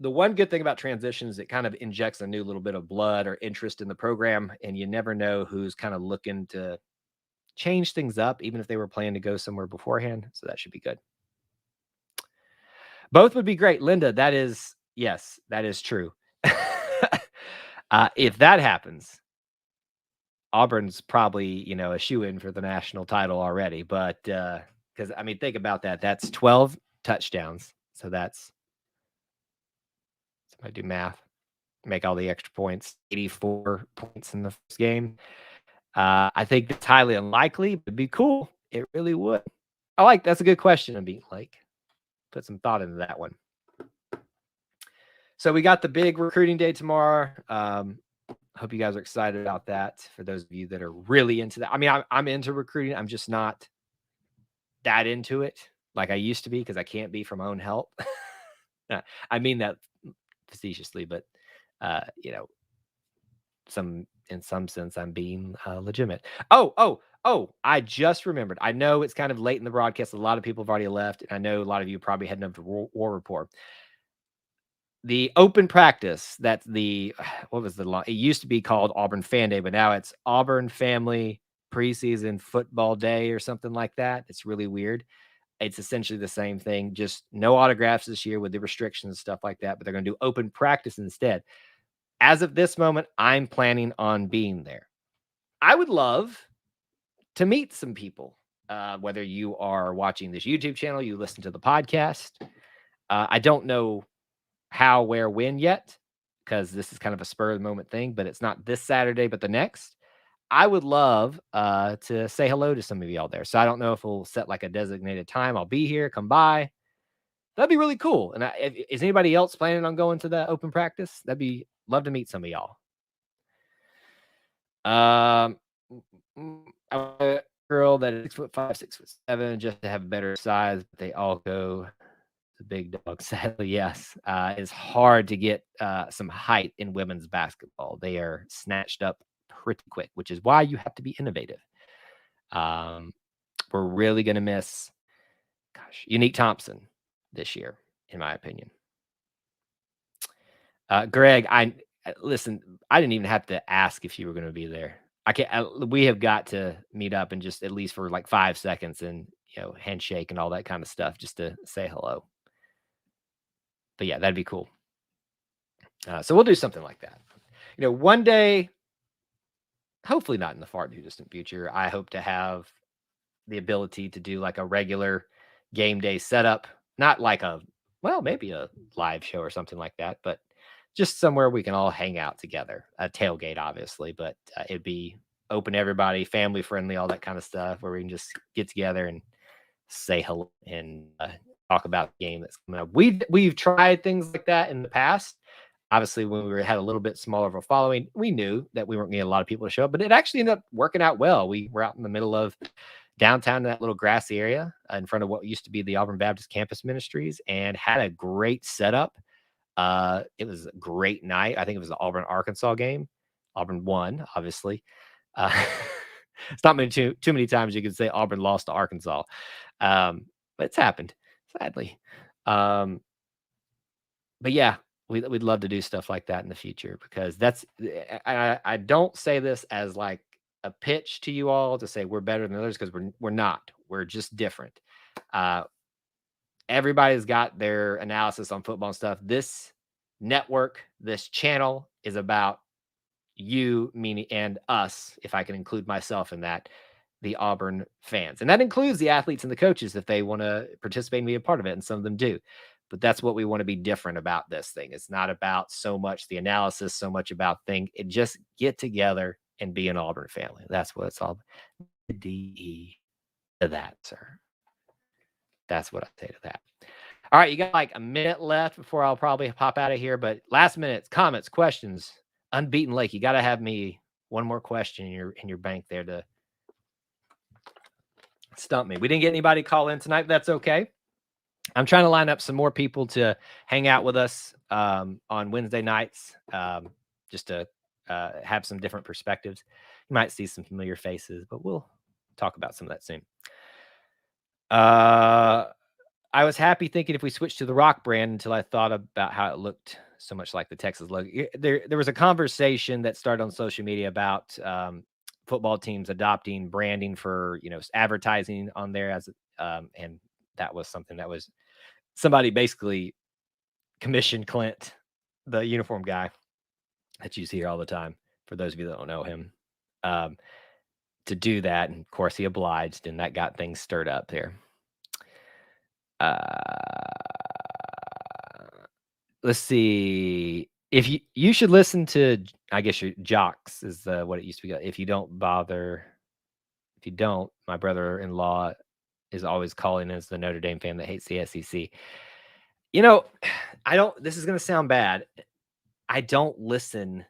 one good thing about transitions. It kind of injects a new little bit of blood or interest in the program, and you never know who's kind of looking to change things up, even if they were planning to go somewhere beforehand. So that should be good. Both would be great. Linda, yes, that is true. If that happens, Auburn's probably, a shoe-in for the national title already. But because, think about that. That's 12 touchdowns. So that's, somebody do math, make all the extra points, 84 points in the first game. I think it's highly unlikely, but it'd be cool. It really would. That's a good question, Unbeaten Lake. Put some thought into that one. So we got the big recruiting day tomorrow. Hope you guys are excited about that. For those of you that are really into that. I'm into recruiting. I'm just not that into it like I used to be, because I can't be for my own help. I mean that facetiously, but in some sense, I'm being legitimate. Oh, I just remembered. I know it's kind of late in the broadcast. A lot of people have already left, and I know a lot of you probably heading up to War Report. The open practice, that's what was the law? It used to be called Auburn Fan Day, but now it's Auburn Family Preseason Football Day or something like that. It's really weird. It's essentially the same thing, just no autographs this year with the restrictions and stuff like that, but they're going to do open practice instead. As of this moment, I'm planning on being there. I would love to meet some people, whether you are watching this YouTube channel, you listen to the podcast. I don't know how, where, when yet, because this is kind of a spur of the moment thing, but it's not this Saturday, but the next. I would love to say hello to some of y'all there. So I don't know if we'll set like a designated time. I'll be here. Come by. That'd be really cool. And is anybody else planning on going to the open practice? That'd be love to meet some of y'all. Um, a girl that is 6'5", 6'7", just to have a better size. But they all go the big dog. Sadly, yes. It's hard to get some height in women's basketball. They are snatched up pretty quick, which is why you have to be innovative. We're really going to miss, Unique Thompson this year, in my opinion. Greg, listen. I didn't even have to ask if you were going to be there. I can't. We have got to meet up and just at least for like 5 seconds and handshake and all that kind of stuff, just to say hello. But yeah, that'd be cool. So we'll do something like that. One day, hopefully not in the far too distant future, I hope to have the ability to do like a regular game day setup, not like maybe a live show or something like that, but just somewhere we can all hang out together. A tailgate, obviously, but it'd be open to everybody, family friendly, all that kind of stuff, where we can just get together and say hello and talk about the game that's coming up. We've tried things like that in the past. Obviously, when we had a little bit smaller of a following, we knew that we weren't going to get a lot of people to show up, but it actually ended up working out well. We were out in the middle of downtown in that little grassy area in front of what used to be the Auburn Baptist Campus Ministries and had a great setup. It was a great night. I think it was the Auburn Arkansas game. Auburn won, obviously. It's not too many times you can say Auburn lost to Arkansas, but it's happened, sadly. But yeah, we'd love to do stuff like that in the future, because I don't say this as like a pitch to you all to say we're better than others, because we're not. We're just different. Everybody's got their analysis on football and stuff. This network, this channel is about you, meaning, and us, if I can include myself in that, the Auburn fans. And that includes the athletes and the coaches if they want to participate and be a part of it. And some of them do. But that's what we want to be different about this thing. It's not about so much the analysis, so much about it just get together and be an Auburn family. That's what it's all about. DE to that, sir. That's what I say to that. All right, you got like a minute left before I'll probably pop out of here. But last minute comments, questions. Unbeaten Lake, you got to have me one more question in your bank there to stump me. We didn't get anybody call in tonight. But that's okay. I'm trying to line up some more people to hang out with us on Wednesday nights, just to have some different perspectives. You might see some familiar faces, but we'll talk about some of that soon. I was happy thinking if we switched to the Rock brand until I thought about how it looked so much like the Texas logo. There was a conversation that started on social media about football teams adopting branding for advertising on there and that was something that was somebody basically commissioned Clint, the uniform guy that you see here all the time, for those of you that don't know him, to do that. And of course he obliged, and that got things stirred up there. Let's see. If you should listen to, I guess your Jocks is what it used to be. If you don't, my brother-in-law is always calling as the Notre Dame fan that hates the SEC. This is going to sound bad. I don't listen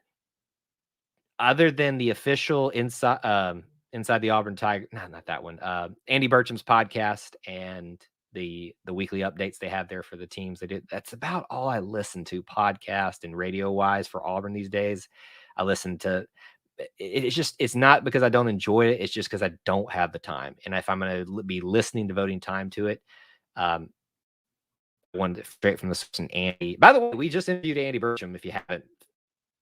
other than the official Inside the Auburn Tiger. No, not that one. Andy Burcham's podcast and the weekly updates they have there for the teams. That's about all I listen to podcast and radio wise for Auburn these days. I listen to it's not because I don't enjoy it. It's just because I don't have the time. And if I'm going to be listening, devoting time to it, one straight from the source. And Andy, by the way, we just interviewed Andy Burcham. If you haven't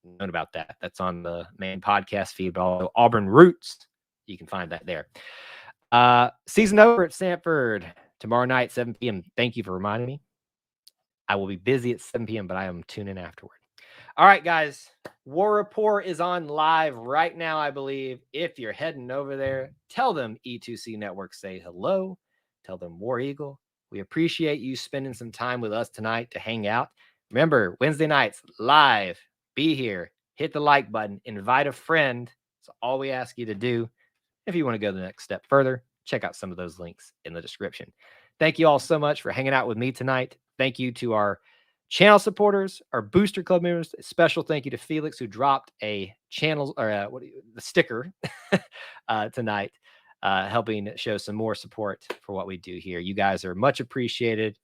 known about that, that's on the main podcast feed, but also Auburn Roots. You can find that there. Season over at Sanford tomorrow night, 7 p.m. Thank you for reminding me. I will be busy at 7 p.m., but I am tuning in afterward. All right, guys. War Report is on live right now, I believe. If you're heading over there, tell them E2C Network say hello. Tell them War Eagle. We appreciate you spending some time with us tonight to hang out. Remember, Wednesday nights, live. Be here. Hit the like button. Invite a friend So all we ask you to do, if you want to go the next step further, check out some of those links in the description. Thank you all so much for hanging out with me tonight. Thank you to our channel supporters, our booster club members. A special thank you to Felix, who dropped a channel or the sticker tonight, helping show some more support for what we do here. You guys are much appreciated,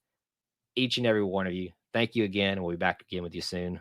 each and every one of you. Thank you again. We'll be back again with you soon.